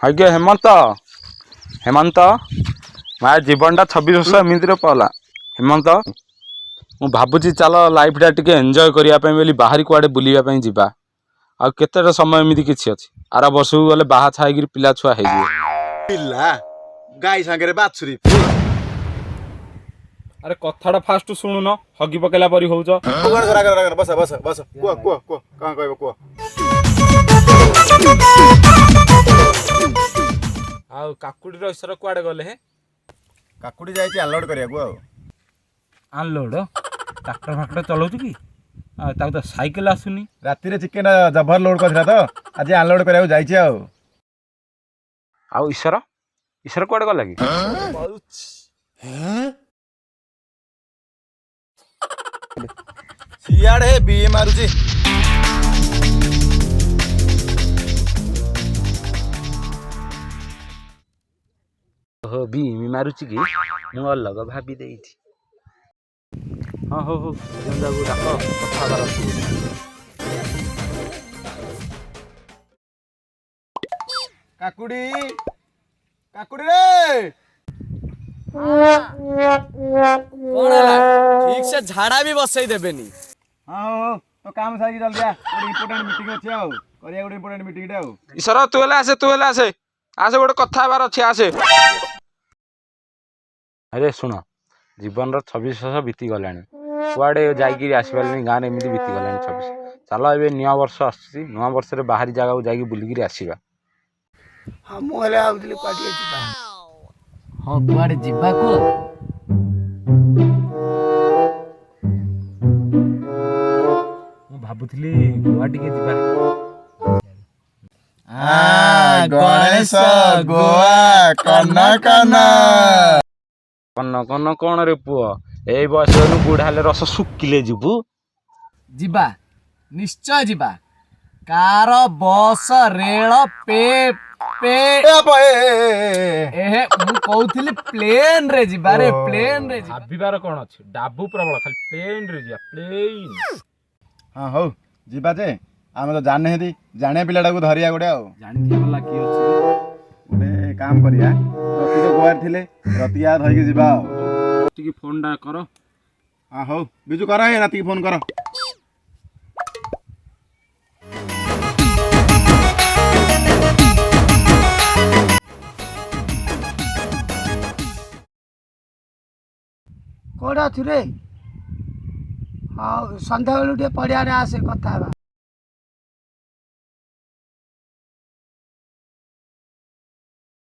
ଆଜ୍ଞା ହେମନ୍ତ ମା ଜୀବନଟା 26 ବର୍ଷ ଏମିତିରେ ପଲା। ହେମନ୍ତ ମୁଁ ଭାବୁଛି ଚାଲ ଲାଇଫଟା ଟିକେ ଏନ୍ଜୟ କରିବା ପାଇଁ ବୋଲି ବାହାରି କୁଆଡ଼େ ବୁଲିବା ପାଇଁ ଯିବା। ଆଉ କେତେଟା ସମୟ ଏମିତି କିଛି ଅଛି। ଆର ବର୍ଷକୁ ଗଲେ ବାହା ଛାଇକିରି ପିଲା ଛୁଆ ହେଇଯିବେ। ପିଲା ଗାଈ ସାଙ୍ଗରେ ବାଛୁରୀ। ଆରେ କଥାଟା ଫାଷ୍ଟ ଶୁଣୁନ, ହଗି ପକେଇଲା ପରି ହଉଛ। ବସ ବସ ବସ କୁହ କଣ କହିବ କୁହ। ଆଉ କାକୁଡ଼ିର ଈଶ୍ୱର କୁଆଡ଼େ ଗଲେ ହେ? କାକୁଡ଼ି ଯାଇଛି ଅନଲୋଡ୍ କରିବାକୁ ଆଉ। ଅନଲୋଡ଼? ଟ୍ରାକ୍ଟର ଫାକ୍ଟର ଚଲାଉଛୁ କି? ତାକୁ ତ ସାଇକେଲ ଆସୁନି। ରାତିରେ ଚିକେନ ଜବର ଲୋଡ୍ କରିଥିଲା ତ ଆଜି ଅନଲୋଡ୍ କରିବାକୁ ଯାଇଛି ଆଉ। ଆଉ ଈଶ୍ୱର କୁଆଡ଼େ ଗଲା କି? ସିଆଡେ ବି ମାରୁଛି। ଓହୋ ବିମି ମାରୁଛି କି? ମୁଁ ଅଲଗା ଭାବି ଦେଇଛି। ହଁ ହଉ ଯାକୁ ଡାକ, କଥା ହେବାର ଅଛି। କାକୁଡ଼ି ରେ କଣ ହେଲା? ଠିକ ସେ ଝାଡା ବି ବସେଇ ଦେବେନି। ହଁ ହଉ ତ କାମ ସାରିକି ଜଲ୍ଦି ଆ, ଗୋଟେ ଇମ୍ପୋର୍ଟାଣ୍ଟ ମିଟିଂ ଅଛି ଆଉ କରିବା ଗୋଟେ ଇମ୍ପୋର୍ଟାଣ୍ଟ ମିଟିଂଟେ ଆଉ। ଈଶ୍ୱର ତୁ ହେଲେ ଆସେ ଗୋଟେ କଥା ହେବାର ଅଛି ଆସେ। ଆରେ ଶୁଣ, ଜୀବନର 26 ବର୍ଷ ବିତିଗଲାଣି, କୁଆଡ଼େ ଯାଇକି ଆସିପାରିଲିନି, ଗାଁରେ ଏମିତି ବିତିଗଲାଣି 26। ଚାଲ ଏବେ ନୂଆ ବର୍ଷ ଆସୁଛି, ନୂଆ ବର୍ଷରେ ବାହାରି ଜାଗାକୁ ଯାଇକି ବୁଲିକିରି ଆସିବା। ହଁ ମୁଁ ହେଲେ ଭାବୁଥିଲି କୁଆଡ଼େ ଟିକେ ଯିବା। ହଁ କୁଆଡେ ଯିବା କୁହ? ମୁଁ ଭାବୁଥିଲି ଗୋଆ ଟିକେ ଯିବା। ଗଣେଶ ଗୋଆ କନ କଣ ରେ ପୁଅ, ଏଇ ବୟସରୁ ବୁଢା ହେଲେ ରସ ଶୁଖିଲେ ଯିବୁ। ଯିବା, ନିଶ୍ଚୟ ଯିବା। କାର, ବସ, ରେଳ, ମୁଁ କହୁଥିଲି ପ୍ଲେନ ରେ ଯିବା ରେ, ପ୍ଲେନ ରେ ଯିବା। ଭାବିବାର କଣ ଅଛି, ଡାବୁ ପ୍ରବଳ, ଖାଲି ପ୍ଲେନ ରେ ଯିବା, ପ୍ଲେନ। ହଁ ହଉ ଯିବା ଯେ, ଆମେ ତ ଜାଣିନାହାନ୍ତି, ଜାଣିବା ପିଲାଟାକୁ ଧରିବା ଗୋଟେ ଆଉ। ଜାଣିଥିବା ବାଲା କିଏ ଅଛି? ଗୋଟେ କାମ କରିବା, ରତିକ ଗୋଆରେ ଥିଲେ ରତିକା ଧରିକି ଯିବା ଆଉ। ଟିକେ ଫୋନ୍ ଟା କର। ହଁ ହଉ ବିଜୁ କର, ରାତିକି ଫୋନ କର। କୋଉଠି ଅଛୁ ରେ? ହଉ ସନ୍ଧ୍ୟାବେଳୁ ଟିକେ ପଡ଼ିଆରେ ଆସେ କଥା ହେବା।